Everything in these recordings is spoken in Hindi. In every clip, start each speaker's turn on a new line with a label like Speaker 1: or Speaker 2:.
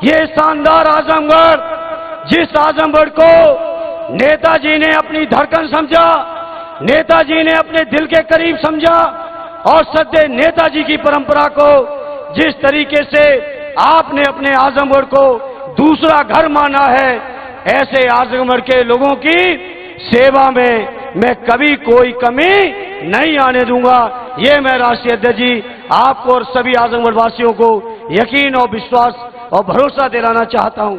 Speaker 1: ये शानदार आजमगढ़, जिस आजमगढ़ को नेताजी ने अपनी धड़कन समझा, नेताजी ने अपने दिल के करीब समझा और सदैव नेताजी की परंपरा को जिस तरीके से आपने अपने आजमगढ़ को दूसरा घर माना है, ऐसे आजमगढ़ के लोगों की सेवा में मैं कभी कोई कमी नहीं आने दूंगा। ये मैं राष्ट्रीय अध्यक्ष जी आपको और सभी आजमगढ़ वासियों को यकीन और विश्वास और भरोसा दिलाना चाहता हूं।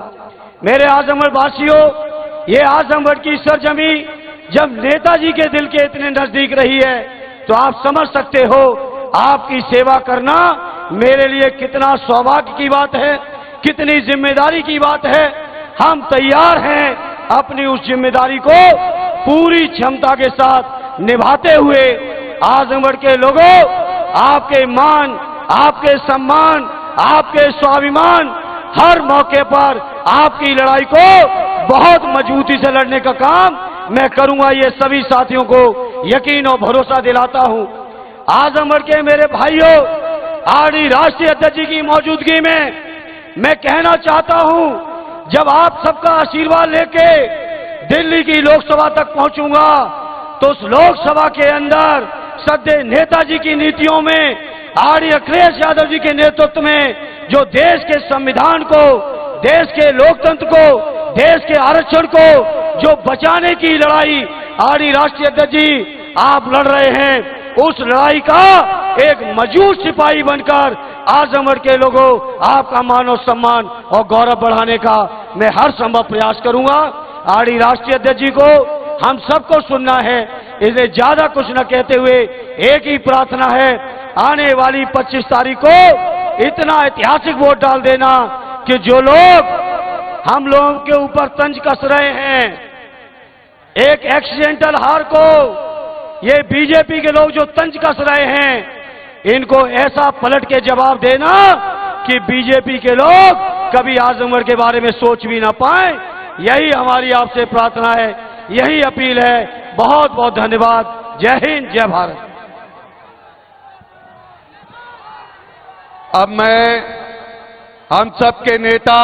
Speaker 1: मेरे आजमगढ़ वासियों, ये आजमगढ़ की सरजमी जब नेताजी के दिल के इतने नजदीक रही है तो आप समझ सकते हो आपकी सेवा करना मेरे लिए कितना सौभाग्य की बात है, कितनी जिम्मेदारी की बात है। हम तैयार हैं अपनी उस जिम्मेदारी को पूरी क्षमता के साथ निभाते हुए आजमगढ़ के लोगों, आपके मान, आपके सम्मान, आपके स्वाभिमान, हर मौके पर आपकी लड़ाई को बहुत मजबूती से लड़ने का काम मैं करूंगा। ये सभी साथियों को यकीन और भरोसा दिलाता हूं। आजमगढ़ के मेरे भाइयों, आरडी राष्ट्रीय अध्यक्ष जी की मौजूदगी में मैं कहना चाहता हूं, जब आप सबका आशीर्वाद लेके दिल्ली की लोकसभा तक पहुंचूंगा तो उस लोकसभा के अंदर सदैव नेताजी की नीतियों में, आरडी अखिलेश यादव जी के नेतृत्व में जो देश के संविधान को, देश के लोकतंत्र को, देश के आरक्षण को जो बचाने की लड़ाई आरडी राष्ट्रीय अध्यक्ष जी आप लड़ रहे हैं, उस लड़ाई का एक मजबूत सिपाही बनकर आजमगढ़ के लोगों आपका मान और सम्मान और गौरव बढ़ाने का मैं हर संभव प्रयास करूंगा। आरडी राष्ट्रीय अध्यक्ष जी को हम सबको सुनना है, इसलिए ज्यादा कुछ न कहते हुए एक ही प्रार्थना है, आने वाली 25 तारीख को इतना ऐतिहासिक वोट डाल देना कि जो लोग हम लोगों के ऊपर तंज कस रहे हैं, एक एक्सीडेंटल हार को ये बीजेपी के लोग जो तंज कस रहे हैं, इनको ऐसा पलट के जवाब देना कि बीजेपी के लोग कभी आजमगढ़ के बारे में सोच भी ना पाए। यही हमारी आपसे प्रार्थना है, यही अपील है। बहुत बहुत धन्यवाद। जय हिंद, जय भारत।
Speaker 2: अब मैं हम सब के नेता,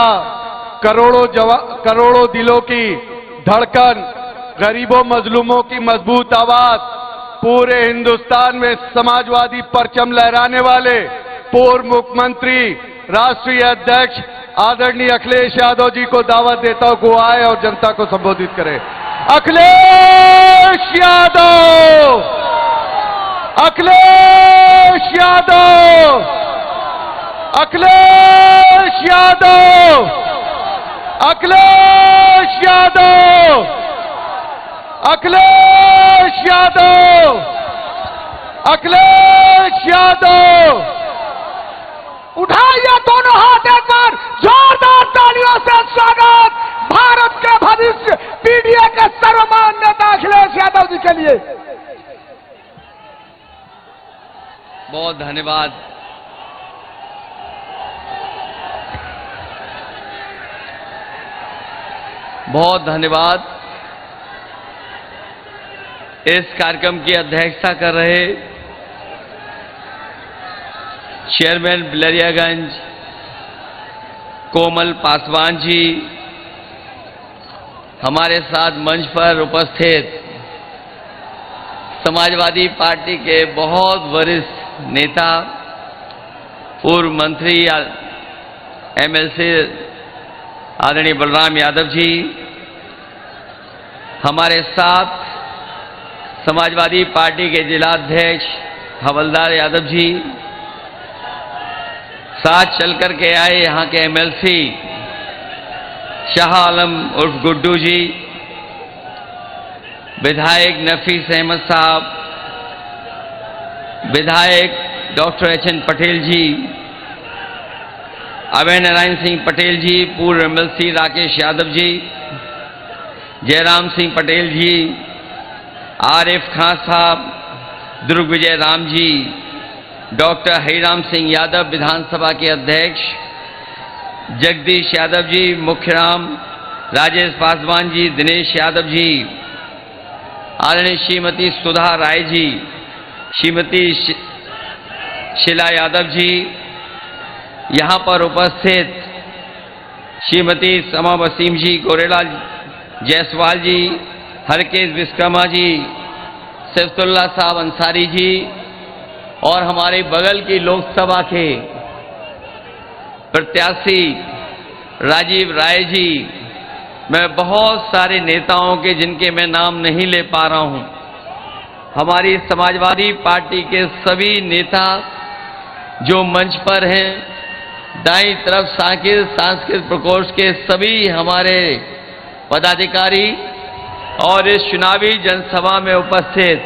Speaker 2: करोड़ों दिलों की धड़कन, गरीबों मजलूमों की मजबूत आवाज, पूरे हिंदुस्तान में समाजवादी परचम लहराने वाले पूर्व मुख्यमंत्री, राष्ट्रीय अध्यक्ष आदरणीय अखिलेश यादव जी को दावत देता हूं कि आए और जनता को संबोधित करें। अखिलेश यादव, अखिलेश यादव, अखिलेश यादव, अखिलेश यादव, अखिलेश यादव, अखिलेश यादव।
Speaker 3: उठाइए दोनों हाथ एक बार, जोरदार तालियों से स्वागत भारत के भविष्य पीडीए के सर्वमान्य नेता अखिलेश यादव जी के लिए।
Speaker 4: बहुत धन्यवाद। बहुत धन्यवाद। इस कार्यक्रम की अध्यक्षता कर रहे चेयरमैन बिलरियागंज कोमल पासवान जी, हमारे साथ मंच पर उपस्थित समाजवादी पार्टी के बहुत वरिष्ठ नेता, पूर्व मंत्री एमएलसी आदरणीय बलराम यादव जी, हमारे साथ समाजवादी पार्टी के जिलाध्यक्ष हवलदार यादव जी, साथ चल कर के आए यहाँ के एमएलसी शाह आलम उर्फ गुड्डू जी, विधायक नफीस अहमद साहब, विधायक डॉक्टर एचएन पटेल जी, अभय नारायण सिंह पटेल जी, पूर्व एमएलसी राकेश यादव जी, जयराम सिंह पटेल जी, आरिफ खान साहब, दुर्ग विजय राम जी, डॉक्टर हरिराम सिंह यादव विधानसभा के अध्यक्ष, जगदीश यादव जी, मुख्यराम, राजेश पासवान जी, दिनेश यादव जी, आदरणीय श्रीमती सुधा राय जी, श्रीमती शीला यादव जी, यहाँ पर उपस्थित श्रीमती समा वसीम जी, गोरेलाल जायसवाल जी, हरकेश विश्वकर्मा जी, सिफ्तुल्लाह साहब अंसारी जी और हमारे बगल की लोकसभा के प्रत्याशी राजीव राय जी, मैं बहुत सारे नेताओं के जिनके मैं नाम नहीं ले पा रहा हूं, हमारी समाजवादी पार्टी के सभी नेता जो मंच पर हैं, दाईं तरफ सांस्कृतिक प्रकोष्ठ के सभी हमारे पदाधिकारी और इस चुनावी जनसभा में उपस्थित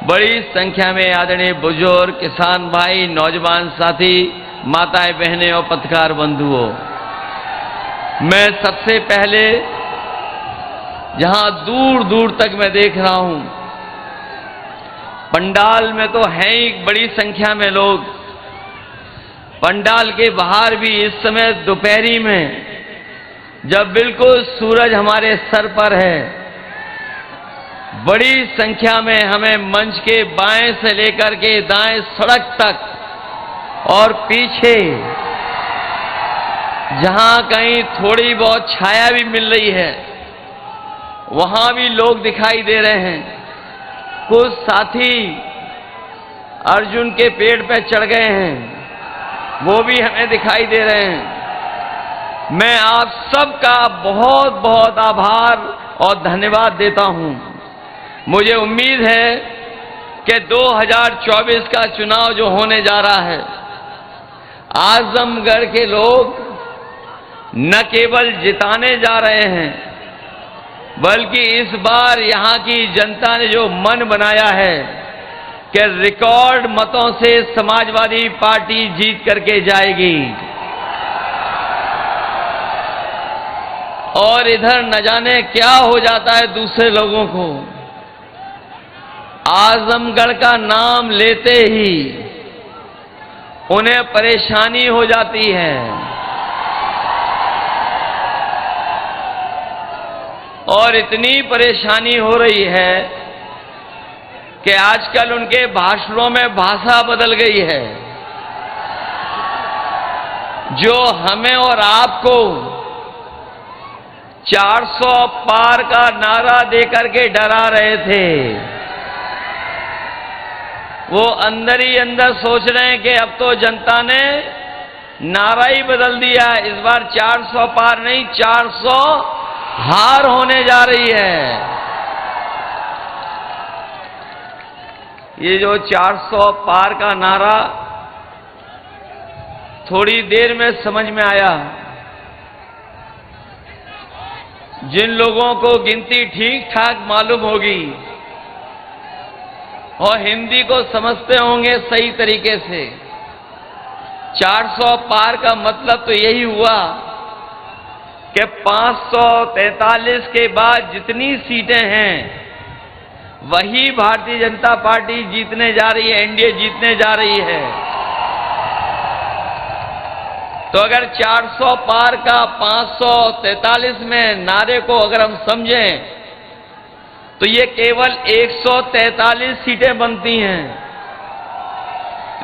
Speaker 4: बड़ी संख्या में आदरणीय बुजुर्ग, किसान भाई, नौजवान साथी, माताएं, बहनें और पत्रकार बंधुओं, मैं सबसे पहले जहां दूर दूर तक मैं देख रहा हूं, पंडाल में तो हैं ही बड़ी संख्या में लोग, पंडाल के बाहर भी इस समय दोपहरी में जब बिल्कुल सूरज हमारे सर पर है, बड़ी संख्या में हमें मंच के बाएं से लेकर के दाएं सड़क तक और पीछे जहां कहीं थोड़ी बहुत छाया भी मिल रही है वहां भी लोग दिखाई दे रहे हैं। कुछ साथी अर्जुन के पेड़ पे चढ़ गए हैं, वो भी हमें दिखाई दे रहे हैं। मैं आप सबका बहुत बहुत आभार और धन्यवाद देता हूं। मुझे उम्मीद है कि 2024 का चुनाव जो होने जा रहा है, आजमगढ़ के लोग न केवल जिताने जा रहे हैं, बल्कि इस बार यहां की जनता ने जो मन बनाया है कि रिकॉर्ड मतों से समाजवादी पार्टी जीत करके जाएगी। और इधर न जाने क्या हो जाता है दूसरे लोगों को, आजमगढ़ का नाम लेते ही उन्हें परेशानी हो जाती है और इतनी परेशानी हो रही है कि आजकल उनके भाषणों में भाषा बदल गई है। जो हमें और आपको 400 पार का नारा देकर के डरा रहे थे, वो अंदर ही अंदर सोच रहे हैं कि अब तो जनता ने नारा ही बदल दिया, इस बार 400 पार नहीं 400 हार होने जा रही है। ये जो 400 पार का नारा थोड़ी देर में समझ में आया। जिन लोगों को गिनती ठीक ठाक मालूम होगी और हिंदी को समझते होंगे सही तरीके से, 400 पार का मतलब तो यही हुआ कि 543 के बाद जितनी सीटें हैं वही भारतीय जनता पार्टी जीतने जा रही है, एनडीए जीतने जा रही है। तो अगर 400 पार का 543 में नारे को अगर हम समझें तो ये केवल 143 सीटें बनती हैं।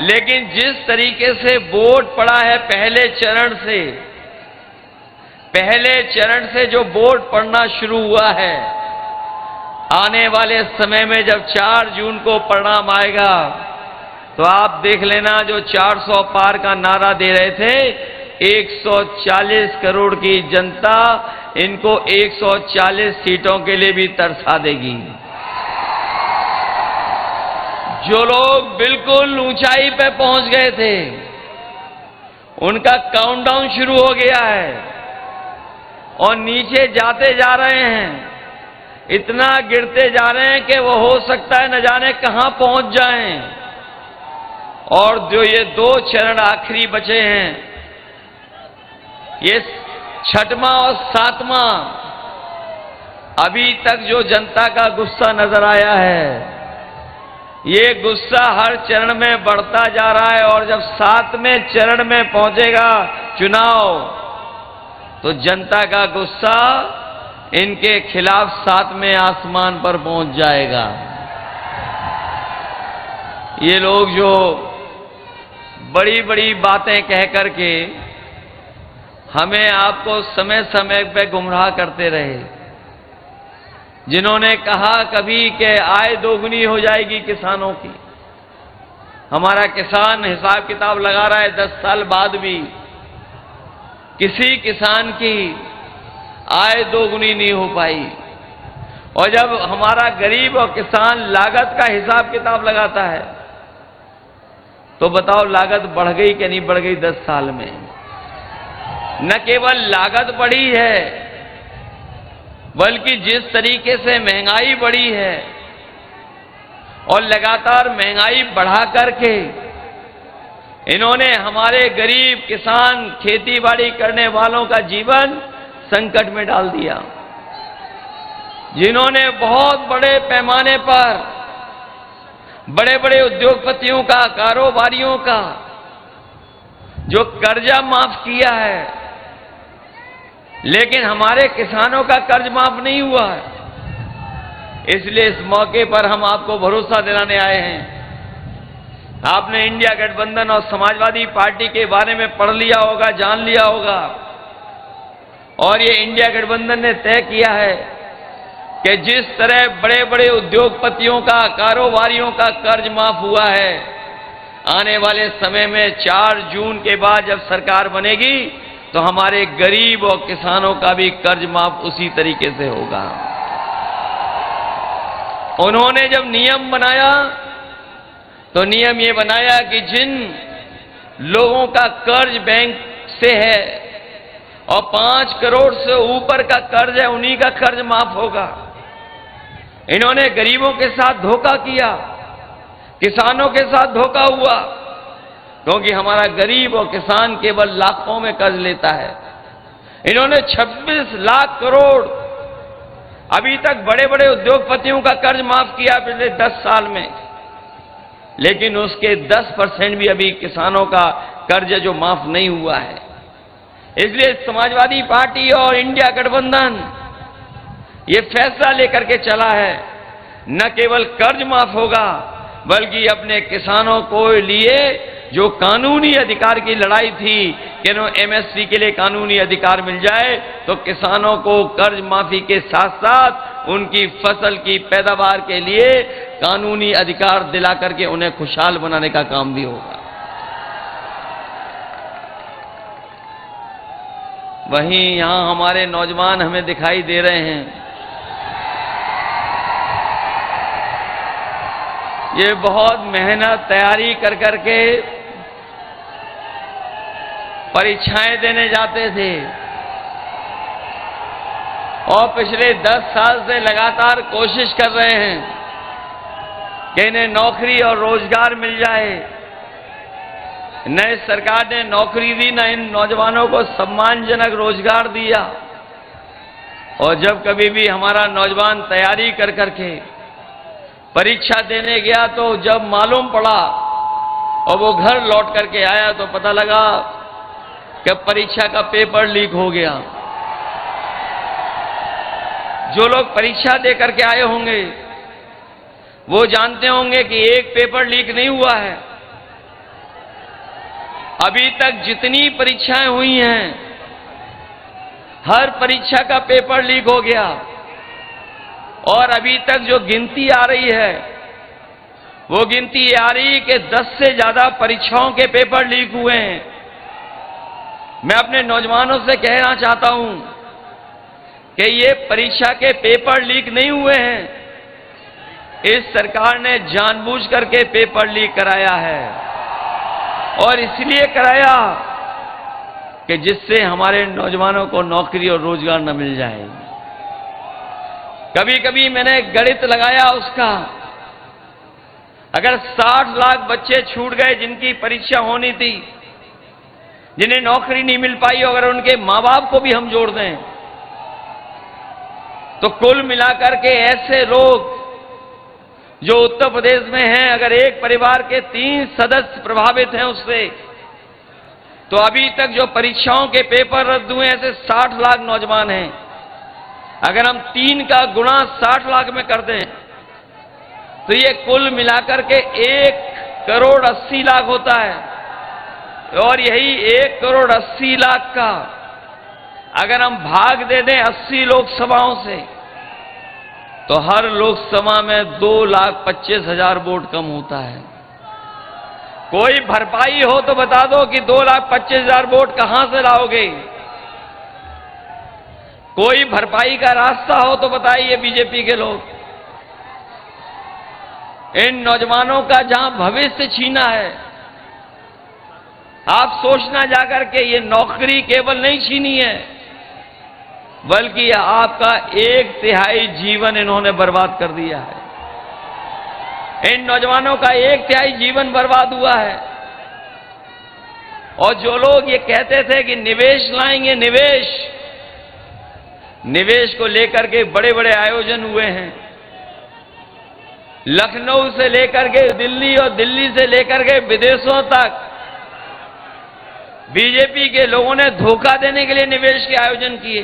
Speaker 4: लेकिन जिस तरीके से वोट पड़ा है पहले चरण से जो वोट पड़ना शुरू हुआ है, आने वाले समय में जब 4 जून को परिणाम आएगा तो आप देख लेना, जो 400 पार का नारा दे रहे थे, 140 करोड़ की जनता इनको 140 सीटों के लिए भी तरसा देगी। जो लोग बिल्कुल ऊंचाई पे पहुंच गए थे, उनका काउंटडाउन शुरू हो गया है और नीचे जाते जा रहे हैं, इतना गिरते जा रहे हैं कि वो हो सकता है न जाने कहां पहुंच जाएं। और जो ये 2 चरण आखिरी बचे हैं, ये 6वां और 7वां, अभी तक जो जनता का गुस्सा नजर आया है, ये गुस्सा हर चरण में बढ़ता जा रहा है और जब 7वें चरण में पहुंचेगा चुनाव, तो जनता का गुस्सा इनके खिलाफ 7वें आसमान पर पहुंच जाएगा। ये लोग जो बड़ी बड़ी बातें कह करके हमें आपको समय समय पे गुमराह करते रहे, जिन्होंने कहा कभी कि आय दोगुनी हो जाएगी किसानों की। हमारा किसान हिसाब किताब लगा रहा है 10 साल बाद भी किसी किसान की आय दोगुनी नहीं हो पाई। और जब हमारा गरीब और किसान लागत का हिसाब किताब लगाता है तो बताओ लागत बढ़ गई कि नहीं बढ़ गई 10 साल में? न केवल लागत बढ़ी है, बल्कि जिस तरीके से महंगाई बढ़ी है और लगातार महंगाई बढ़ा करके इन्होंने हमारे गरीब किसान खेती बाड़ी करने वालों का जीवन संकट में डाल दिया। जिन्होंने बहुत बड़े पैमाने पर बड़े बड़े उद्योगपतियों का, कारोबारियों का जो कर्जा माफ किया है, लेकिन हमारे किसानों का कर्ज माफ नहीं हुआ है। इसलिए इस मौके पर हम आपको भरोसा दिलाने आए हैं। आपने इंडिया गठबंधन और समाजवादी पार्टी के बारे में पढ़ लिया होगा, जान लिया होगा, और ये इंडिया गठबंधन ने तय किया है कि जिस तरह बड़े बड़े उद्योगपतियों का, कारोबारियों का कर्ज माफ हुआ है, आने वाले समय में 4 जून के बाद जब सरकार बनेगी तो हमारे गरीब और किसानों का भी कर्ज माफ उसी तरीके से होगा। उन्होंने जब नियम बनाया तो नियम ये बनाया कि जिन लोगों का कर्ज बैंक से है और 5 करोड़ से ऊपर का कर्ज है, उन्हीं का कर्ज माफ होगा। इन्होंने गरीबों के साथ धोखा किया, किसानों के साथ धोखा हुआ, क्योंकि हमारा गरीब और किसान केवल लाखों में कर्ज लेता है। इन्होंने 26 लाख करोड़ अभी तक बड़े बड़े उद्योगपतियों का कर्ज माफ किया पिछले 10 साल में, लेकिन उसके 10% भी अभी किसानों का कर्ज जो माफ नहीं हुआ है। इसलिए समाजवादी पार्टी और इंडिया गठबंधन ये फैसला लेकर के चला है, न केवल कर्ज माफ होगा बल्कि अपने किसानों को लिए जो कानूनी अधिकार की लड़ाई थी कि एमएसपी के लिए कानूनी अधिकार मिल जाए, तो किसानों को कर्ज माफी के साथ साथ उनकी फसल की पैदावार के लिए कानूनी अधिकार दिला करके उन्हें खुशहाल बनाने का काम भी होगा। वहीं यहां हमारे नौजवान हमें दिखाई दे रहे हैं, ये बहुत मेहनत तैयारी कर करके परीक्षाएं देने जाते थे और पिछले 10 साल से लगातार कोशिश कर रहे हैं कि इन्हें नौकरी और रोजगार मिल जाए। न इस सरकार ने नौकरी दी, न इन नौजवानों को सम्मानजनक रोजगार दिया। और जब कभी भी हमारा नौजवान तैयारी कर करके परीक्षा देने गया तो जब मालूम पड़ा और वो घर लौट करके आया तो पता लगा कि परीक्षा का पेपर लीक हो गया। जो लोग परीक्षा दे करके आए होंगे वो जानते होंगे कि एक पेपर लीक नहीं हुआ है। अभी तक जितनी परीक्षाएं हुई हैं हर परीक्षा का पेपर लीक हो गया, और अभी तक जो गिनती आ रही है वो गिनती आ रही है कि 10 से ज्यादा परीक्षाओं के पेपर लीक हुए हैं। मैं अपने नौजवानों से कहना चाहता हूं कि ये परीक्षा के पेपर लीक नहीं हुए हैं, इस सरकार ने जानबूझ करके पेपर लीक कराया है, और इसलिए कराया कि जिससे हमारे नौजवानों को नौकरी और रोजगार न मिल जाए। कभी कभी मैंने गणित लगाया उसका, अगर 60 लाख बच्चे छूट गए जिनकी परीक्षा होनी थी, जिन्हें नौकरी नहीं मिल पाई, अगर उनके मां बाप को भी हम जोड़ दें तो कुल मिलाकर के ऐसे लोग जो उत्तर प्रदेश में हैं, अगर एक परिवार के 3 सदस्य प्रभावित हैं उससे, तो अभी तक जो परीक्षाओं के पेपर रद्द हुए ऐसे 60 लाख नौजवान हैं। अगर हम 3 का गुणा 60 लाख में कर दें तो ये कुल मिलाकर के 1 करोड़ 80 लाख होता है, और यही 1 करोड़ 80 लाख का अगर हम भाग दे दें 80 लोकसभाओं से, तो हर लोकसभा में 2,25,000 वोट कम होता है। कोई भरपाई हो तो बता दो कि 2,25,000 वोट कहां से लाओगे? कोई भरपाई का रास्ता हो तो बताइए बीजेपी के लोग। इन नौजवानों का जहां भविष्य छीना है, आप सोचना जाकर के ये नौकरी केवल नहीं छीनी है, बल्कि आपका 1/3 जीवन इन्होंने बर्बाद कर दिया है। इन नौजवानों का 1/3 जीवन बर्बाद हुआ है। और जो लोग ये कहते थे कि निवेश लाएंगे, निवेश को लेकर के बड़े बड़े आयोजन हुए हैं। लखनऊ से लेकर के दिल्ली और दिल्ली से लेकर के विदेशों तक बीजेपी के लोगों ने धोखा देने के लिए निवेश के आयोजन किए।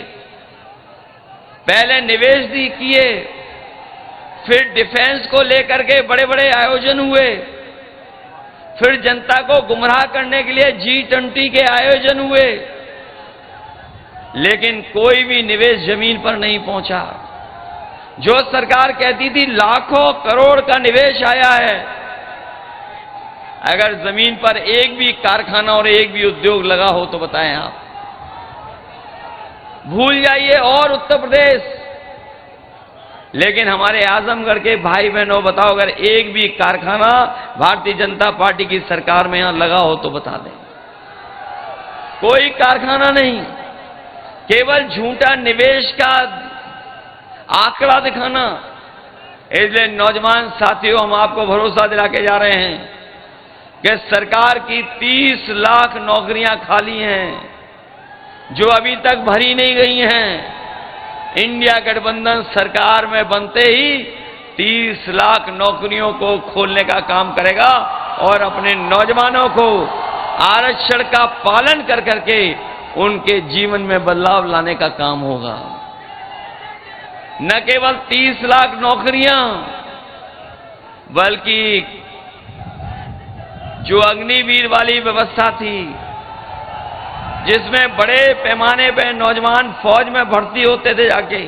Speaker 4: पहले निवेश किए, फिर डिफेंस को लेकर के बड़े बड़े आयोजन हुए, फिर जनता को गुमराह करने के लिए G20 के आयोजन हुए, लेकिन कोई भी निवेश जमीन पर नहीं पहुंचा। जो सरकार कहती थी लाखों करोड़ का निवेश आया है, अगर जमीन पर एक भी कारखाना और एक भी उद्योग लगा हो तो बताएं आप। भूल जाइए और उत्तर प्रदेश, लेकिन हमारे आजमगढ़ के भाई बहनों बताओ, अगर एक भी कारखाना भारतीय जनता पार्टी की सरकार में यहां लगा हो तो बता दें। कोई कारखाना नहीं, केवल झूठा निवेश का आंकड़ा दिखाना। इसलिए नौजवान साथियों, हम आपको भरोसा दिला के जा रहे हैं कि सरकार की 30 लाख नौकरियां खाली हैं जो अभी तक भरी नहीं गई हैं। इंडिया गठबंधन सरकार में बनते ही 30 लाख नौकरियों को खोलने का काम करेगा और अपने नौजवानों को आरक्षण का पालन कर करके उनके जीवन में बदलाव लाने का काम होगा। न केवल 30 लाख नौकरियां, बल्कि जो अग्निवीर वाली व्यवस्था थी, जिसमें बड़े पैमाने पर नौजवान फौज में भर्ती होते थे, जाके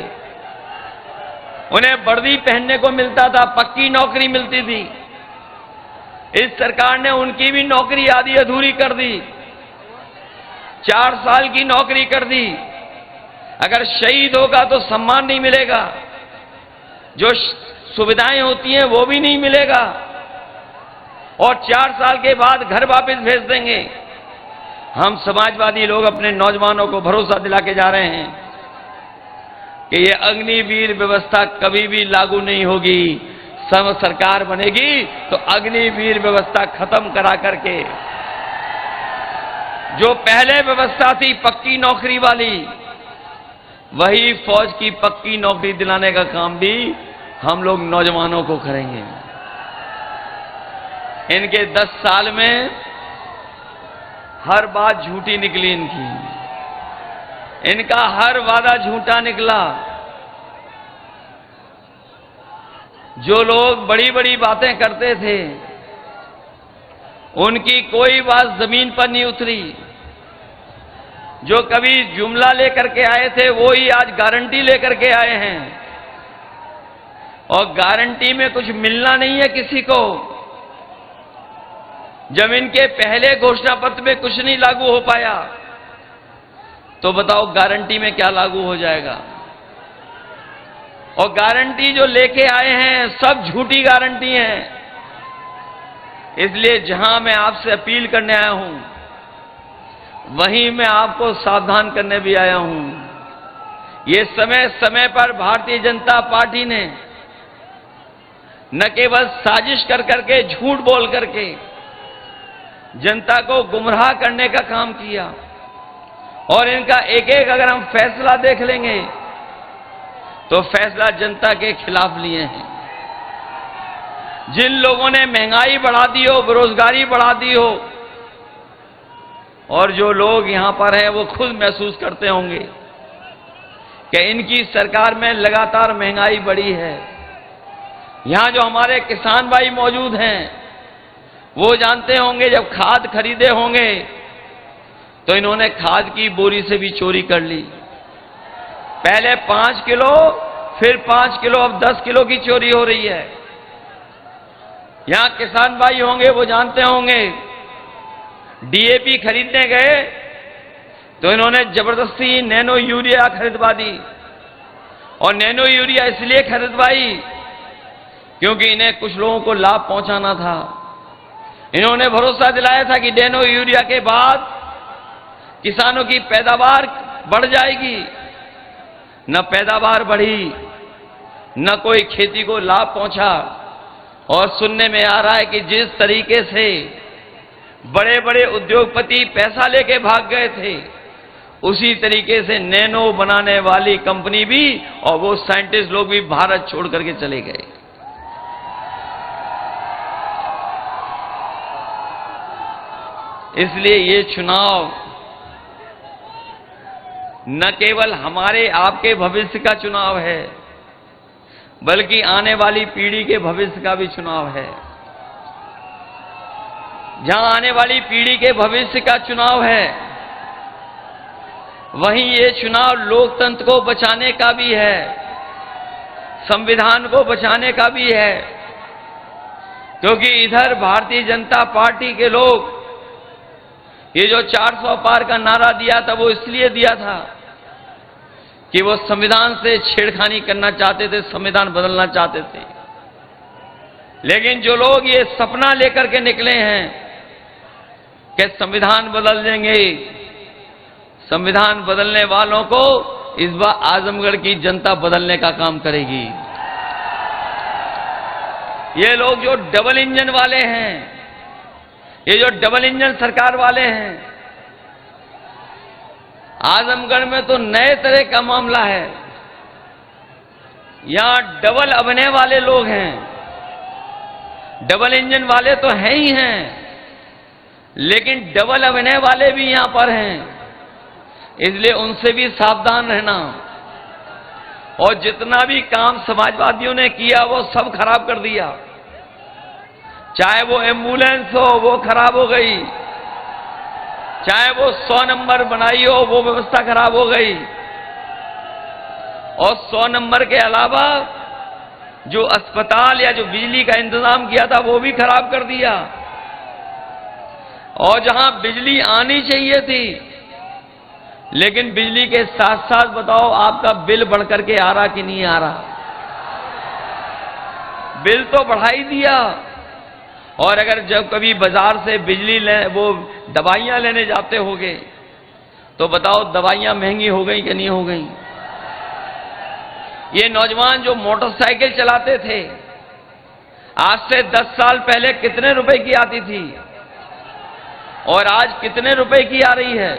Speaker 4: उन्हें वर्दी पहनने को मिलता था, पक्की नौकरी मिलती थी। इस सरकार ने उनकी भी नौकरी आधी अधूरी कर दी, 4 साल की नौकरी कर दी। अगर शहीद होगा तो सम्मान नहीं मिलेगा, जो सुविधाएं होती हैं वो भी नहीं मिलेगा, और 4 साल के बाद घर वापस भेज देंगे। हम समाजवादी लोग अपने नौजवानों को भरोसा दिला के जा रहे हैं कि ये अग्निवीर व्यवस्था कभी भी लागू नहीं होगी। सब सरकार बनेगी तो अग्निवीर व्यवस्था खत्म करा करके जो पहले व्यवस्था थी पक्की नौकरी वाली, वही फौज की पक्की नौकरी दिलाने का काम भी हम लोग नौजवानों को करेंगे। इनके 10 साल में हर बात झूठी निकली इनका हर वादा झूठा निकला। जो लोग बड़ी बड़ी बातें करते थे, उनकी कोई बात जमीन पर नहीं उतरी। जो कभी जुमला लेकर के आए थे, वो ही आज गारंटी लेकर के आए हैं, और गारंटी में कुछ मिलना नहीं है किसी को। जब इनके पहले घोषणा पत्र में कुछ नहीं लागू हो पाया, तो बताओ गारंटी में क्या लागू हो जाएगा। और गारंटी जो लेके आए हैं सब झूठी गारंटी हैं। इसलिए जहां मैं आपसे अपील करने आया हूं, वहीं मैं आपको सावधान करने भी आया हूं। ये समय समय पर भारतीय जनता पार्टी ने न केवल साजिश कर करके, झूठ बोल करके जनता को गुमराह करने का काम किया, और इनका एक एक अगर हम फैसला देख लेंगे तो फैसला जनता के खिलाफ लिए हैं। जिन लोगों ने महंगाई बढ़ा दी हो, बेरोजगारी बढ़ा दी हो, और जो लोग यहां पर हैं वो खुद महसूस करते होंगे कि इनकी सरकार में लगातार महंगाई बढ़ी है। यहां जो हमारे किसान भाई मौजूद हैं, वो जानते होंगे जब खाद खरीदे होंगे तो इन्होंने खाद की बोरी से भी चोरी कर ली। पहले 5 किलो, फिर 5 किलो, अब 10 किलो की चोरी हो रही है। यहां किसान भाई होंगे, वो जानते होंगे, डीएपी खरीदने गए तो इन्होंने जबरदस्ती नैनो यूरिया खरीदवा दी। और नैनो यूरिया इसलिए खरीदवाई क्योंकि इन्हें कुछ लोगों को लाभ पहुंचाना था। इन्होंने भरोसा दिलाया था कि नैनो यूरिया के बाद किसानों की पैदावार बढ़ जाएगी। न पैदावार बढ़ी, न कोई खेती को लाभ पहुंचा। और सुनने में आ रहा है कि जिस तरीके से बड़े बड़े उद्योगपति पैसा लेके भाग गए थे, उसी तरीके से नैनो बनाने वाली कंपनी भी और वो साइंटिस्ट लोग भी भारत छोड़ करके चले गए। इसलिए ये चुनाव न केवल हमारे आपके भविष्य का चुनाव है, बल्कि आने वाली पीढ़ी के भविष्य का भी चुनाव है। जहां आने वाली पीढ़ी के भविष्य का चुनाव है, वहीं ये चुनाव लोकतंत्र को बचाने का भी है, संविधान को बचाने का भी है। क्योंकि इधर भारतीय जनता पार्टी के लोग ये जो 400 पार का नारा दिया था, वो इसलिए दिया था कि वो संविधान से छेड़खानी करना चाहते थे, संविधान बदलना चाहते थे। लेकिन जो लोग ये सपना लेकर के निकले हैं कि संविधान बदल देंगे, संविधान बदलने वालों को इस बार आजमगढ़ की जनता बदलने का काम करेगी। ये लोग जो डबल इंजन वाले हैं, ये जो डबल इंजन सरकार वाले हैं, आजमगढ़ में तो नए तरह का मामला है। यहां डबल अभिनय वाले लोग हैं, डबल इंजन वाले तो हैं ही हैं, लेकिन डबल अभिनय वाले भी यहां पर हैं। इसलिए उनसे भी सावधान रहना। और जितना भी काम समाजवादियों ने किया वो सब खराब कर दिया। चाहे वो एम्बुलेंस हो, वो खराब हो गई। चाहे वो 100 नंबर बनाई हो, वो व्यवस्था खराब हो गई। और 100 नंबर के अलावा जो अस्पताल या जो बिजली का इंतजाम किया था, वो भी खराब कर दिया। और जहां बिजली आनी चाहिए थी, लेकिन बिजली के साथ साथ बताओ आपका बिल बढ़ करके आ रहा कि नहीं आ रहा? बिल तो बढ़ा ही दिया। और अगर जब कभी बाजार से बिजली वो दवाइयां लेने जाते होगे, तो बताओ दवाइयां महंगी हो गई कि नहीं हो गई? ये नौजवान जो मोटरसाइकिल चलाते थे, आज से 10 साल पहले कितने रुपए की आती थी और आज कितने रुपए की आ रही है?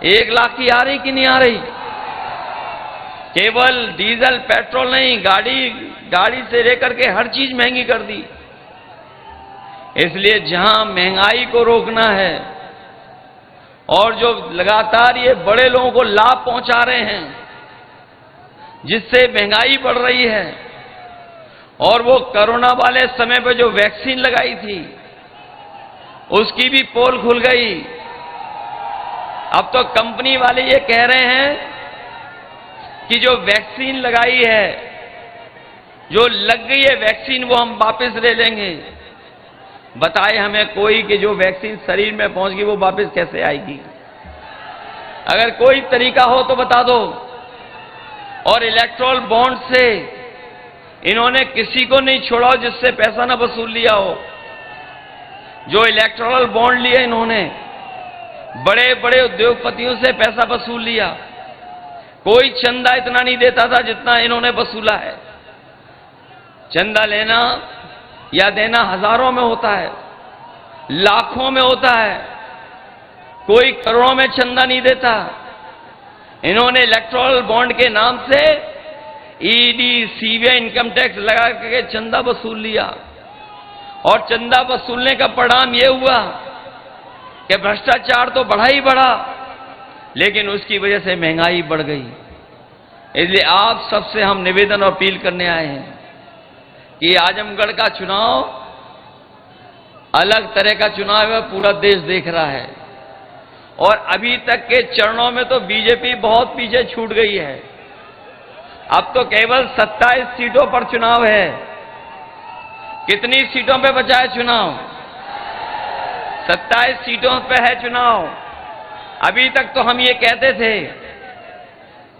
Speaker 4: 1 लाख की आ रही कि नहीं आ रही? केवल डीजल पेट्रोल नहीं, गाड़ी से लेकर के हर चीज महंगी कर दी। इसलिए जहां महंगाई को रोकना है और जो लगातार ये बड़े लोगों को लाभ पहुंचा रहे हैं, जिससे महंगाई बढ़ रही है, और वो कोरोना वाले समय पे जो वैक्सीन लगाई थी, उसकी भी पोल खुल गई। अब तो कंपनी वाले ये कह रहे हैं कि जो वैक्सीन लगाई है, जो लग गई है वैक्सीन, वो हम वापस ले लेंगे। बताए हमें कोई कि जो वैक्सीन शरीर में पहुंच गई वो वापस कैसे आएगी? अगर कोई तरीका हो तो बता दो। और इलेक्ट्रल बॉन्ड से इन्होंने किसी को नहीं छोड़ा जिससे पैसा ना वसूल लिया हो। जो इलेक्ट्रल बॉन्ड लिए इन्होंने, बड़े बड़े उद्योगपतियों से पैसा वसूल लिया। कोई चंदा इतना नहीं देता था जितना इन्होंने वसूला है। चंदा लेना या देना हजारों में होता है, लाखों में होता है, कोई करोड़ों में चंदा नहीं देता। इन्होंने इलेक्टोरल बॉन्ड के नाम से ईडी, सीबीआई, इनकम टैक्स लगा करके चंदा वसूल लिया। और चंदा वसूलने का परिणाम यह हुआ कि भ्रष्टाचार तो बढ़ा ही बढ़ा, लेकिन उसकी वजह से महंगाई बढ़ गई। इसलिए आप सबसे हम निवेदन और अपील करने आए हैं कि आजमगढ़ का चुनाव अलग तरह का चुनाव है, पूरा देश देख रहा है। और अभी तक के चरणों में तो बीजेपी बहुत पीछे छूट गई है। अब तो केवल 27 सीटों पर चुनाव है। कितनी सीटों पे बचा है चुनाव? 27 सीटों पे है चुनाव। अभी तक तो हम ये कहते थे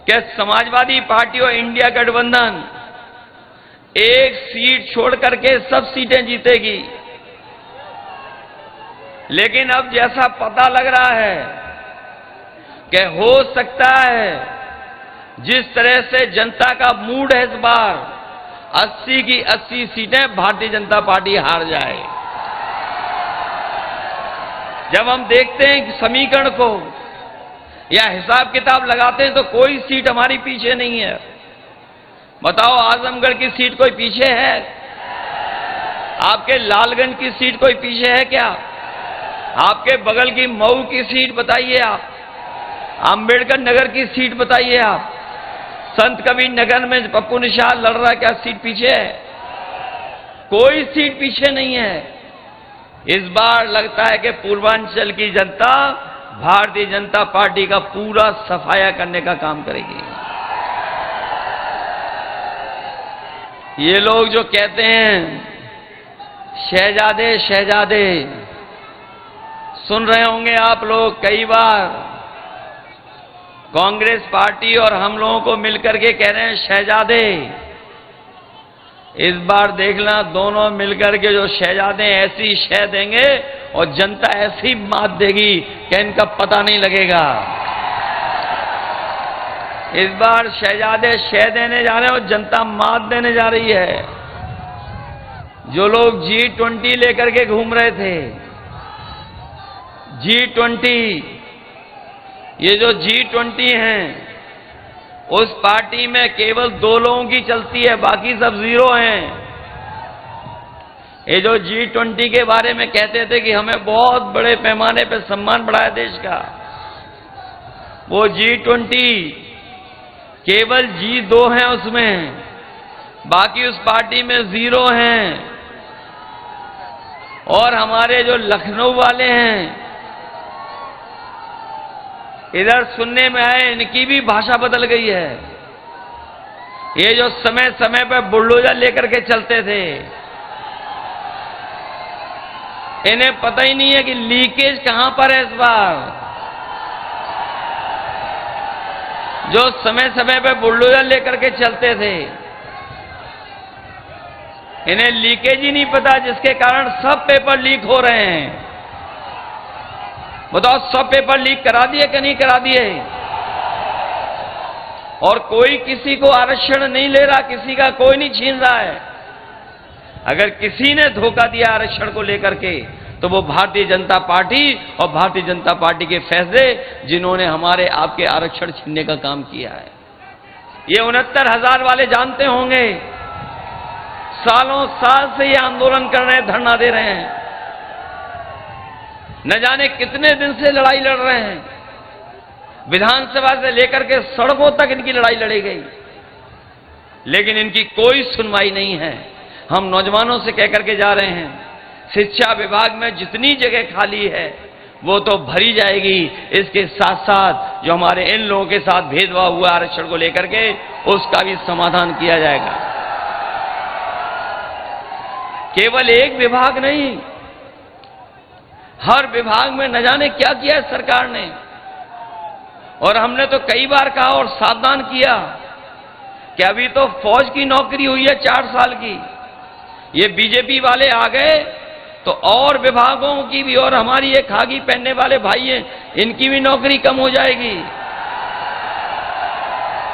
Speaker 4: कि समाजवादी पार्टी और इंडिया गठबंधन एक सीट छोड़ करके सब सीटें जीतेगी, लेकिन अब जैसा पता लग रहा है कि हो सकता है जिस तरह से जनता का मूड है इस बार 80 की 80 सीटें भारतीय जनता पार्टी हार जाए। जब हम देखते हैं समीकरण को या हिसाब किताब लगाते हैं तो कोई सीट हमारी पीछे नहीं है। बताओ, आजमगढ़ की सीट कोई पीछे है? आपके लालगंज की सीट कोई पीछे है क्या? आपके बगल की मऊ की सीट बताइए, आप अंबेडकर नगर की सीट बताइए, आप संत कबीर नगर में पप्पू निषाद लड़ रहा है, क्या सीट पीछे है? कोई सीट पीछे नहीं है। इस बार लगता है कि पूर्वांचल की जनता भारतीय जनता पार्टी का पूरा सफाया करने का काम करेगी। ये लोग जो कहते हैं शहजादे शहजादे, सुन रहे होंगे आप लोग कई बार कांग्रेस पार्टी और हम लोगों को मिलकर के कह रहे हैं शहजादे। इस बार देखना, दोनों मिलकर के जो शहजादे ऐसी शह देंगे और जनता ऐसी मात देगी कि इनका पता नहीं लगेगा। इस बार शहजादे शह देने जा रहे हैं और जनता मात देने जा रही है। जो लोग G20 लेकर के घूम रहे थे, G20, ये जो G20 हैं, उस पार्टी में केवल 2 लोगों की चलती है, बाकी सब जीरो हैं। ये जो G20 के बारे में कहते थे कि हमें बहुत बड़े पैमाने पर सम्मान बढ़ा है देश का, वो G20 केवल G2 हैं उसमें, बाकी उस पार्टी में जीरो हैं। और हमारे जो लखनऊ वाले हैं, इधर सुनने में आए इनकी भी भाषा बदल गई है। ये जो समय समय पर बुलडोजर लेकर के चलते थे, इन्हें पता ही नहीं है कि लीकेज कहां पर है। इस बार जो समय समय पर बुलडोजर लेकर के चलते थे, इन्हें लीकेज ही नहीं पता, जिसके कारण सब पेपर लीक हो रहे हैं। बताओ, सब पेपर लीक करा दिए कि नहीं करा दिए? और कोई किसी को आरक्षण नहीं ले रहा, किसी का कोई नहीं छीन रहा है। अगर किसी ने धोखा दिया आरक्षण को लेकर के, तो वो भारतीय जनता पार्टी और भारतीय जनता पार्टी के फैसले, जिन्होंने हमारे आपके आरक्षण छीनने का काम किया है। ये 69,000 वाले जानते होंगे, सालों साल से ये आंदोलन कर रहे हैं, धरना दे रहे हैं, न जाने कितने दिन से लड़ाई लड़ रहे हैं। विधानसभा से लेकर के सड़कों तक इनकी लड़ाई लड़ी गई, लेकिन इनकी कोई सुनवाई नहीं है। हम नौजवानों से कहकर के जा रहे हैं, शिक्षा विभाग में जितनी जगह खाली है वो तो भरी जाएगी। इसके साथ साथ जो हमारे इन लोगों के साथ भेदभाव हुआ आरक्षण को लेकर के, उसका भी समाधान किया जाएगा। केवल एक विभाग नहीं, हर विभाग में न जाने क्या किया है सरकार ने। और हमने तो कई बार कहा और सावधान किया कि अभी तो फौज की नौकरी हुई है 4 साल की, ये बीजेपी वाले आ गए तो और विभागों की भी, और हमारी ये खाकी पहनने वाले भाई हैं, इनकी भी नौकरी कम हो जाएगी।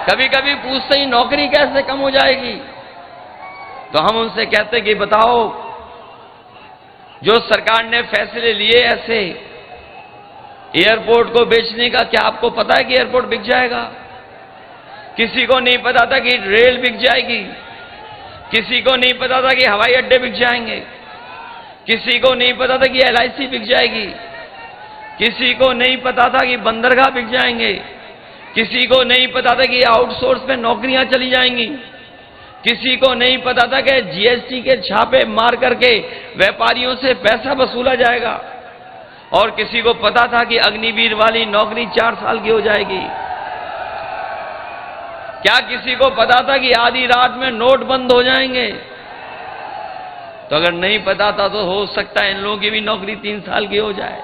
Speaker 4: कभी कभी पूछते ही नौकरी कैसे कम हो जाएगी? तो हम उनसे कहते कि बताओ, जो सरकार ने फैसले लिए ऐसे एयरपोर्ट को बेचने का, क्या आपको पता है कि एयरपोर्ट बिक जाएगा? किसी को नहीं पता था कि रेल बिक जाएगी, किसी को नहीं पता था कि हवाई अड्डे बिक जाएंगे, किसी को नहीं पता था कि LIC बिक जाएगी, किसी को नहीं पता था कि बंदरगाह बिक जाएंगे, किसी को नहीं पता था कि आउटसोर्स में नौकरियां चली जाएंगी, किसी को नहीं पता था कि GST के छापे मार करके व्यापारियों से पैसा वसूला जाएगा। और किसी को पता था कि अग्निवीर वाली नौकरी 4 साल की हो जाएगी? क्या किसी को पता था कि आधी रात में नोट बंद हो जाएंगे? तो अगर नहीं पता था तो हो सकता है इन लोगों की भी नौकरी 3 साल की हो जाए।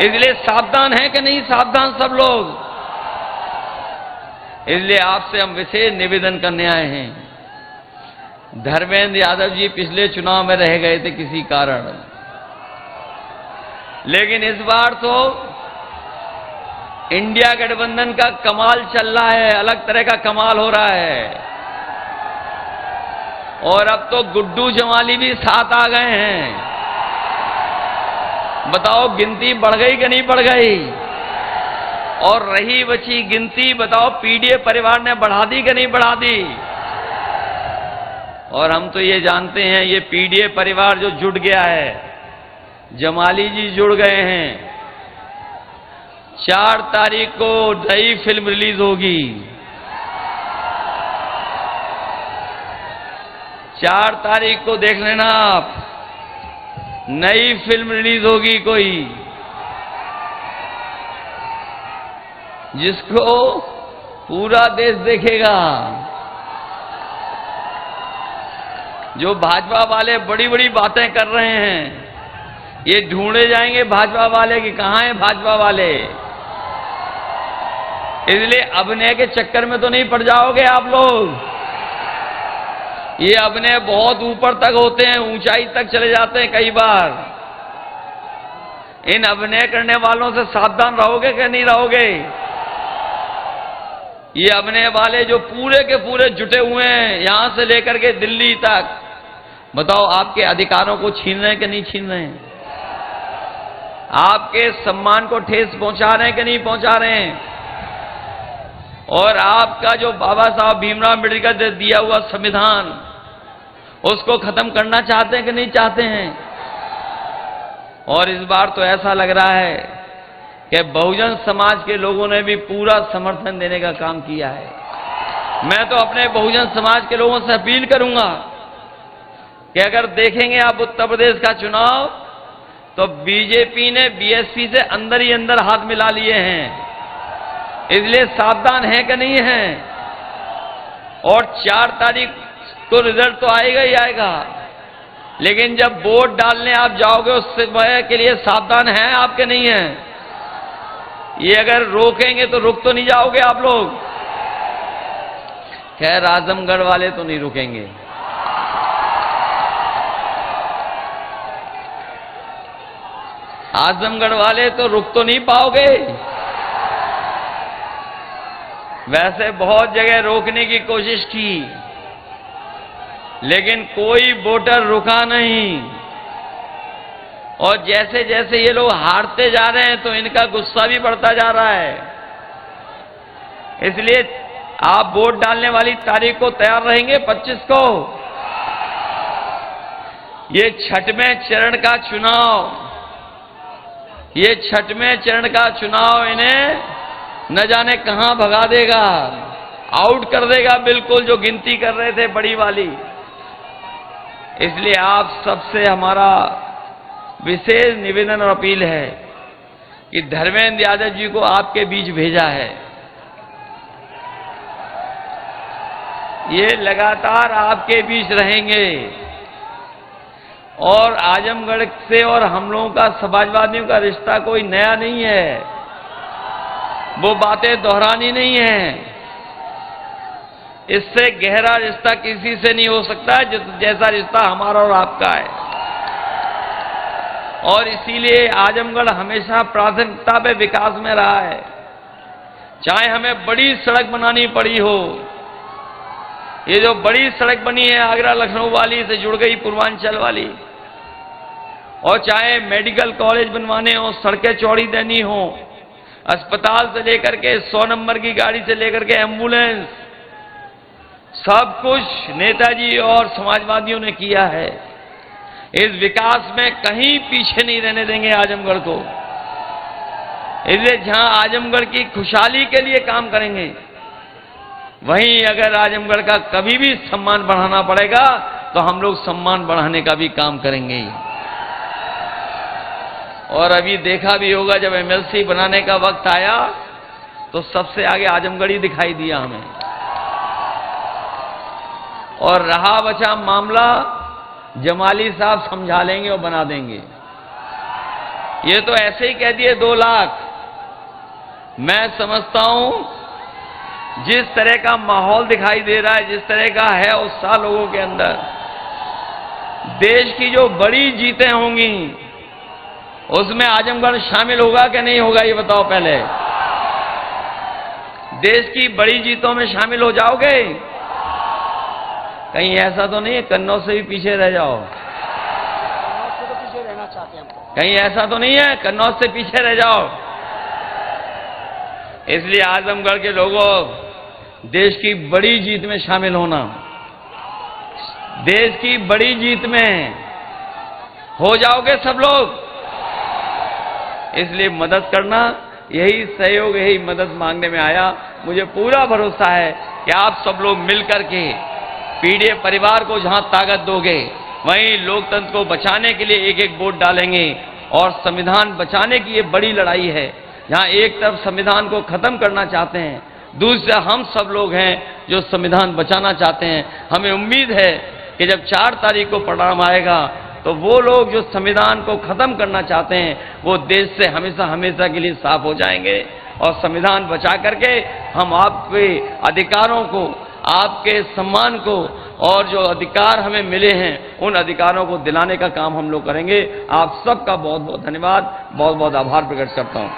Speaker 4: इसलिए सावधान है कि नहीं सावधान सब लोग? इसलिए आपसे हम विशेष निवेदन करने आए हैं। धर्मेंद्र यादव जी पिछले चुनाव में रह गए थे किसी कारण, लेकिन इस बार तो इंडिया गठबंधन का कमाल चल रहा है, अलग तरह का कमाल हो रहा है। और अब तो गुड्डू जमाली भी साथ आ गए हैं। बताओ गिनती बढ़ गई कि नहीं बढ़ गई? और रही बची गिनती बताओ पीडीए परिवार ने बढ़ा दी कि नहीं बढ़ा दी? और हम तो ये जानते हैं ये पीडीए परिवार जो जुट गया है, जमाली जी जुड़ गए हैं। 4 तारीख को नई फिल्म रिलीज होगी। 4 तारीख को देख लेना आप, नई फिल्म रिलीज होगी कोई, जिसको पूरा देश देखेगा। जो भाजपा वाले बड़ी बड़ी बातें कर रहे हैं, ये ढूंढे जाएंगे भाजपा वाले कि कहां हैं भाजपा वाले। इसलिए अभिनय के चक्कर में तो नहीं पड़ जाओगे आप लोग। ये अभिनय बहुत ऊपर तक होते हैं, ऊंचाई तक चले जाते हैं कई बार। इन अभिनय करने वालों से सावधान रहोगे कि नहीं रहोगे? ये अभिनय वाले जो पूरे के पूरे जुटे हुए हैं यहां से लेकर के दिल्ली तक, बताओ आपके अधिकारों को छीन रहे हैं कि नहीं छीन रहे हैं? आपके सम्मान को ठेस पहुंचा रहे हैं कि नहीं पहुंचा रहे हैं? और आपका जो बाबा साहब भीमराव अम्बेडकर ने दिया हुआ संविधान, उसको खत्म करना चाहते हैं कि नहीं चाहते हैं? और इस बार तो ऐसा लग रहा है कि बहुजन समाज के लोगों ने भी पूरा समर्थन देने का काम किया है। मैं तो अपने बहुजन समाज के लोगों से अपील करूंगा कि अगर देखेंगे आप उत्तर प्रदेश का चुनाव, तो बीजेपी ने बीएसपी से अंदर ही अंदर हाथ मिला लिए हैं। इसलिए सावधान है कि नहीं है? और 4 तारीख को रिजल्ट तो आएगा ही आएगा, लेकिन जब वोट डालने आप जाओगे उससे के लिए सावधान हैं आप के नहीं है? ये अगर रोकेंगे तो रुक तो नहीं जाओगे आप लोग? खैर आजमगढ़ वाले तो नहीं रुकेंगे। आजमगढ़ वाले तो रुक तो नहीं पाओगे। वैसे बहुत जगह रोकने की कोशिश की, लेकिन कोई वोटर रुका नहीं। और जैसे जैसे ये लोग हारते जा रहे हैं तो इनका गुस्सा भी बढ़ता जा रहा है। इसलिए आप वोट डालने वाली तारीख को तैयार रहेंगे 25 को। ये 6वें चरण का चुनाव, ये 6वें चरण का चुनाव इन्हें न जाने कहां भगा देगा, आउट कर देगा बिल्कुल, जो गिनती कर रहे थे बड़ी वाली। इसलिए आप सबसे हमारा विशेष निवेदन और अपील है कि धर्मेंद्र यादव जी को आपके बीच भेजा है। ये लगातार आपके बीच रहेंगे और आजमगढ़ से और हम लोगों का समाजवादियों का रिश्ता कोई नया नहीं है, वो बातें दोहरानी नहीं है। इससे गहरा रिश्ता किसी से नहीं हो सकता जैसा रिश्ता हमारा और आपका है। और इसीलिए आजमगढ़ हमेशा प्राथमिकता पे विकास में रहा है। चाहे हमें बड़ी सड़क बनानी पड़ी हो, ये जो बड़ी सड़क बनी है आगरा लखनऊ वाली से जुड़ गई पूर्वांचल वाली, और चाहे मेडिकल कॉलेज बनवाने हो, सड़कें चौड़ी देनी हो, अस्पताल से लेकर के 100 नंबर की गाड़ी से लेकर के एम्बुलेंस, सब कुछ नेताजी और समाजवादियों ने किया है। इस विकास में कहीं पीछे नहीं रहने देंगे आजमगढ़ को। इसलिए जहां आजमगढ़ की खुशहाली के लिए काम करेंगे, वहीं अगर आजमगढ़ का कभी भी सम्मान बढ़ाना पड़ेगा तो हम लोग सम्मान बढ़ाने का भी काम करेंगे। और अभी देखा भी होगा जब एमएलसी बनाने का वक्त आया तो सबसे आगे आजमगढ़ ही दिखाई दिया हमें। और रहा बचा मामला, जमाली साहब समझा लेंगे और बना देंगे। ये तो ऐसे ही कह दिए 2 लाख। मैं समझता हूं जिस तरह का माहौल दिखाई दे रहा है, जिस तरह का है उत्साह लोगों के अंदर, देश की जो बड़ी जीतें होंगी उसमें आजमगढ़ शामिल होगा कि नहीं होगा, ये बताओ पहले। देश की बड़ी जीतों में शामिल हो जाओगे? कहीं ऐसा तो नहीं है कन्नौज से भी पीछे रह जाओ? कहीं ऐसा तो नहीं है कन्नौज से पीछे रह जाओ? इसलिए आजमगढ़ के लोगों, देश की बड़ी जीत में शामिल होना, देश की बड़ी जीत में हो जाओगे सब लोग। इसलिए मदद करना, यही सहयोग, यही मदद मांगने में आया। मुझे पूरा भरोसा है कि आप सब लोग मिलकर के पीडीए परिवार को जहां ताकत दोगे, वहीं लोकतंत्र को बचाने के लिए एक एक वोट डालेंगे। और संविधान बचाने की ये बड़ी लड़ाई है, जहां एक तरफ संविधान को खत्म करना चाहते हैं, दूसरा हम सब लोग हैं जो संविधान बचाना चाहते हैं। हमें उम्मीद है कि जब 4 तारीख को परिणाम आएगा तो वो लोग जो संविधान को खत्म करना चाहते हैं वो देश से हमेशा हमेशा के लिए साफ हो जाएंगे। और संविधान बचा करके हम आपके अधिकारों को, आपके सम्मान को और जो अधिकार हमें मिले हैं उन अधिकारों को दिलाने का काम हम लोग करेंगे। आप सबका बहुत बहुत धन्यवाद, बहुत बहुत आभार प्रकट करता हूं।